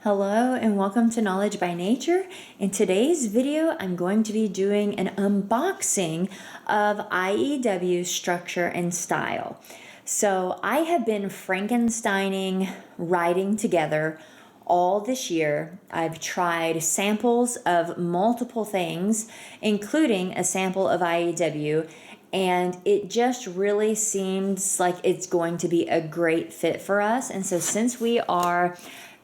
Hello and welcome to Knowledge by Nature. In today's video, I'm going to be doing an unboxing of IEW Structure and Style. So I have been Frankensteining writing together all this year. I've tried samples of multiple things, including a sample of IEW, and it just really seems like it's going to be a great fit for us. And so since we are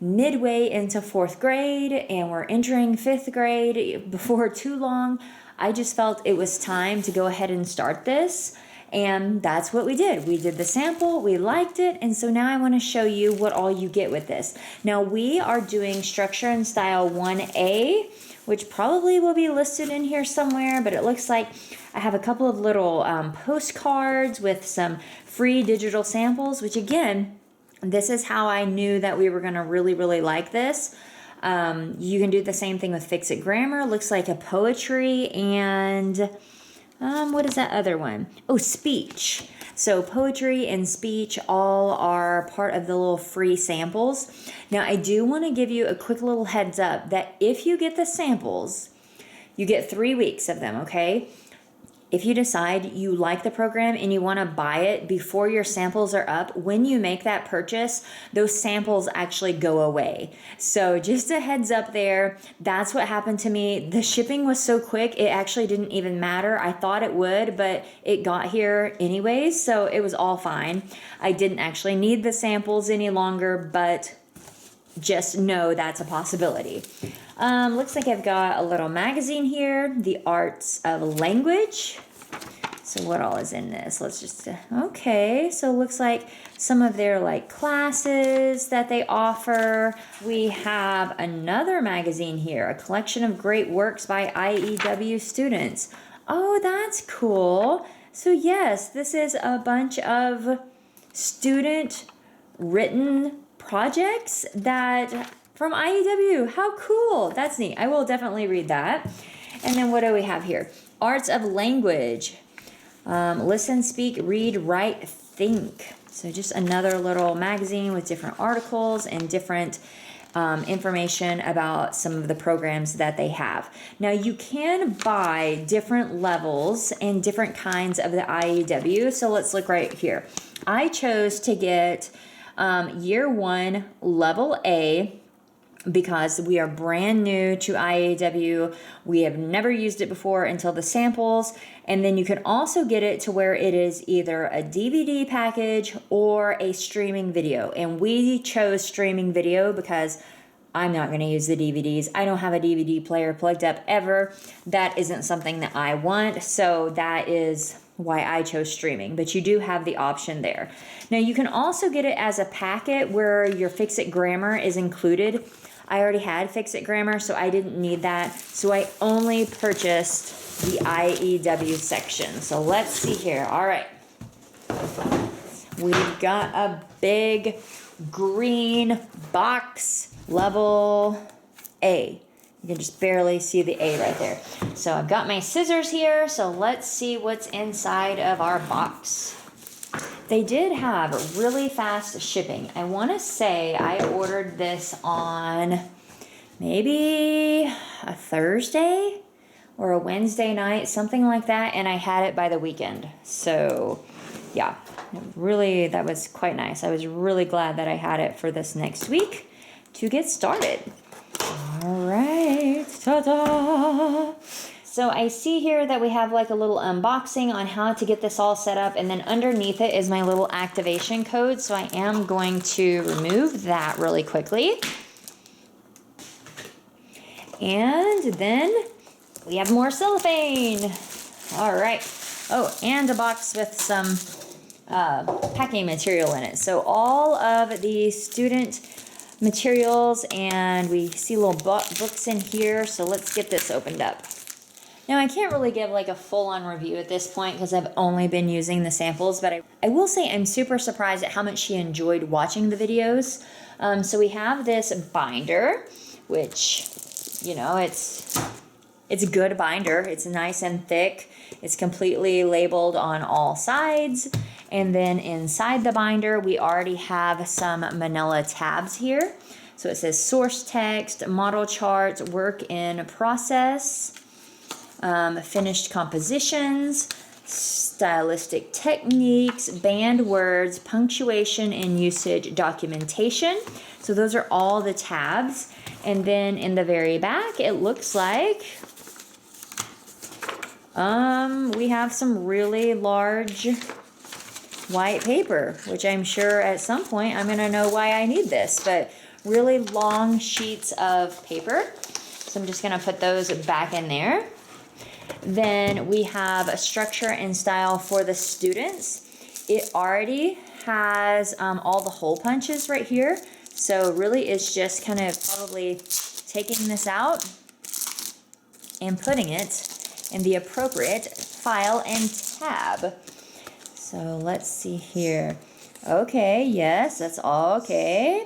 midway into 4th grade and we're entering 5th grade before too long, I just felt it was time to go ahead and start this. And that's what we did. We did the sample, we liked it, and so now I want to show you what all you get with this. Now we are doing Structure and Style 1A, which probably will be listed in here somewhere, but it looks like I have a couple of little postcards with some free digital samples, which again, this is how I knew that we were going to really like this. You can do the same thing with Fix It Grammar. Looks like a poetry and what is that other one? Oh, speech. So poetry and speech all are part of the little free samples. Now I do want to give you a quick little heads up that if you get the samples, you get 3 weeks of them, okay? If you decide you like the program and you want to buy it before your samples are up, when you make that purchase, those samples actually go away. So just a heads up there, that's what happened to me. The shipping was so quick, it actually didn't even matter. I thought it would, but it got here anyways, so it was all fine. I didn't actually need the samples any longer, but just know that's a possibility. Looks like I've got a little magazine here, The Arts of Language. So what all is in this? Let's just, okay, so it looks like some of their classes that they offer. We have another magazine here, a collection of great works by IEW students. Oh, that's cool. So yes, this is a bunch of student written projects that from IEW. How cool. That's neat. I will definitely read that. And then what do we have here? Arts of Language. Listen, speak, read, write, think. So just another little magazine with different articles and different information about some of the programs that they have. Now you can buy different levels and different kinds of the IEW. So let's look right here. I chose to get Year 1 Level A, because we are brand new to IEW. We have never used it before until the samples. And then you can also get it to where it is either a DVD package or a streaming video. And we chose streaming video because I'm not going to use the DVDs. I don't have a DVD player plugged up ever. That isn't something that I want. So that is why I chose streaming, but you do have the option there. Now you can also get it as a packet where your Fix It Grammar is included. I already had Fix It Grammar, so I didn't need that. So I only purchased the IEW section. So let's see here. All right. We've got a big green box, level A. You can just barely see the A right there. So I've got my scissors here, so let's see what's inside of our box. They did have really fast shipping. I want to say I ordered this on maybe a Thursday or a Wednesday night, something like that, and I had it by the weekend. So yeah, really, that was quite nice. I was really glad that I had it for this next week to get started. All right, ta-da! So I see here that we have a little unboxing on how to get this all set up, and then underneath it is my little activation code. So I am going to remove that really quickly. And then we have more cellophane. All right. Oh, and a box with some packing material in it. So all of the student materials, and we see little books in here. So let's get this opened up. Now I can't really give a full-on review at this point because I've only been using the samples, but I will say I'm super surprised at how much she enjoyed watching the videos. So we have this binder, which, you know, it's a good binder. It's nice and thick. It's completely labeled on all sides. And then inside the binder, we already have some manila tabs here. So it says source text, model charts, work in process, finished compositions, stylistic techniques, banned words, punctuation and usage documentation. So those are all the tabs. And then in the very back, it looks like we have some really large white paper, which I'm sure at some point I'm gonna know why I need this, but really long sheets of paper. So I'm just gonna put those back in there. Then we have a structure and style for the students. It already has all the hole punches right here. So really it's just kind of probably taking this out and putting it in the appropriate file and tab. So let's see here. Okay, yes, that's all okay.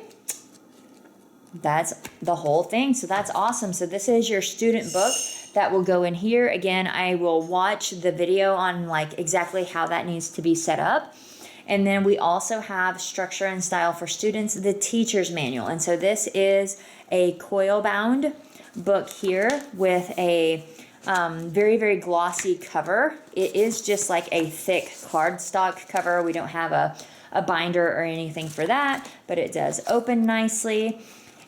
That's the whole thing. So that's awesome. So this is your student book that will go in here. Again, I will watch the video on like exactly how that needs to be set up. And then we also have structure and style for students, the teacher's manual. And so this is a coil bound book here with a very, very glossy cover. It is just like a thick cardstock cover. We don't have a binder or anything for that, but it does open nicely.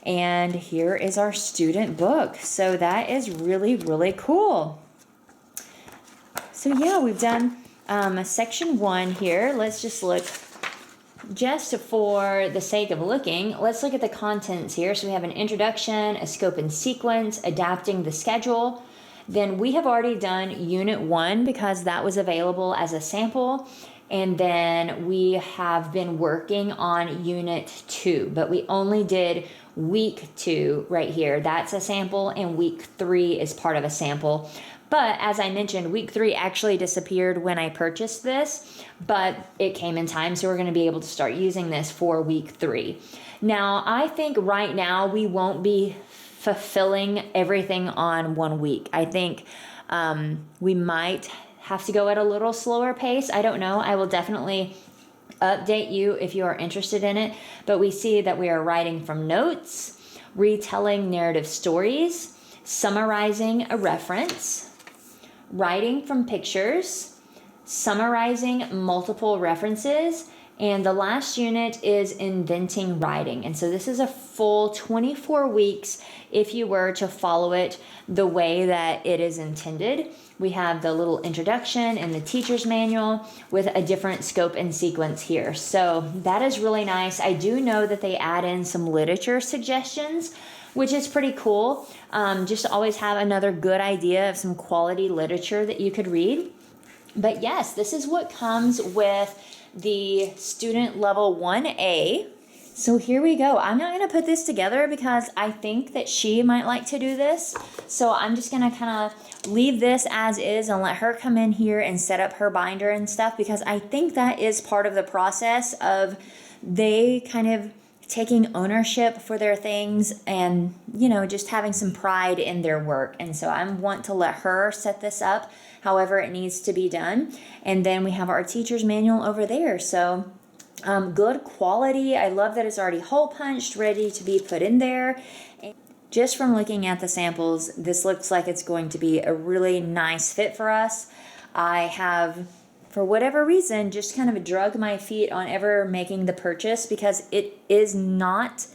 And here is our student book. So that is really, really cool. So yeah, we've done section 1 here. Let's just look, just for the sake of looking, let's look at the contents here. So we have an introduction, a scope and sequence, adapting the schedule. Then we have already done unit 1 because that was available as a sample. And then we have been working on unit 2, but we only did week 2 right here. That's a sample, and week 3 is part of a sample. But as I mentioned, week 3 actually disappeared when I purchased this, but it came in time, so we're going to be able to start using this for week 3. Now, I think right now we won't be fulfilling everything on 1 week. I think we might have to go at a little slower pace. I don't know. I will definitely update you if you are interested in it. But we see that we are writing from notes, retelling narrative stories, summarizing a reference, writing from pictures, summarizing multiple references, and the last unit is inventing writing. And so this is a full 24 weeks if you were to follow it the way that it is intended. We have the little introduction and the teacher's manual with a different scope and sequence here. So that is really nice. I do know that they add in some literature suggestions, which is pretty cool. Just to always have another good idea of some quality literature that you could read. But yes, this is what comes with the student level 1A. So here we go. I'm not going to put this together because I think that she might like to do this. So I'm just going to kind of leave this as is and let her come in here and set up her binder and stuff, because I think that is part of the process of they kind of taking ownership for their things and, you know, just having some pride in their work. And so I want to let her set this up however it needs to be done. And then we have our teacher's manual over there. So good quality. I love that it's already hole punched, ready to be put in there. And just from looking at the samples, this looks like it's going to be a really nice fit for us. I have, for whatever reason, just kind of drug my feet on ever making the purchase because it is not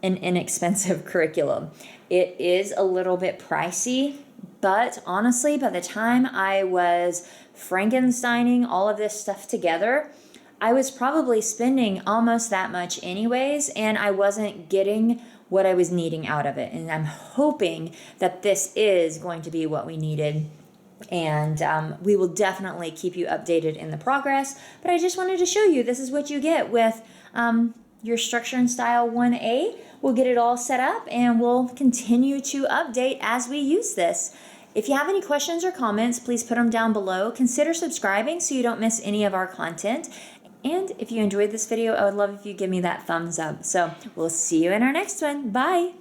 an inexpensive curriculum. It is a little bit pricey, but honestly, by the time I was Frankensteining all of this stuff together, I was probably spending almost that much anyways, and I wasn't getting what I was needing out of it. And I'm hoping that this is going to be what we needed. And we will definitely keep you updated in the progress. But I just wanted to show you this is what you get with your Structure and Style 1A. We'll get it all set up and we'll continue to update as we use this. If you have any questions or comments, please put them down below. Consider subscribing so you don't miss any of our content. And if you enjoyed this video, I would love if you give me that thumbs up. So we'll see you in our next one. Bye.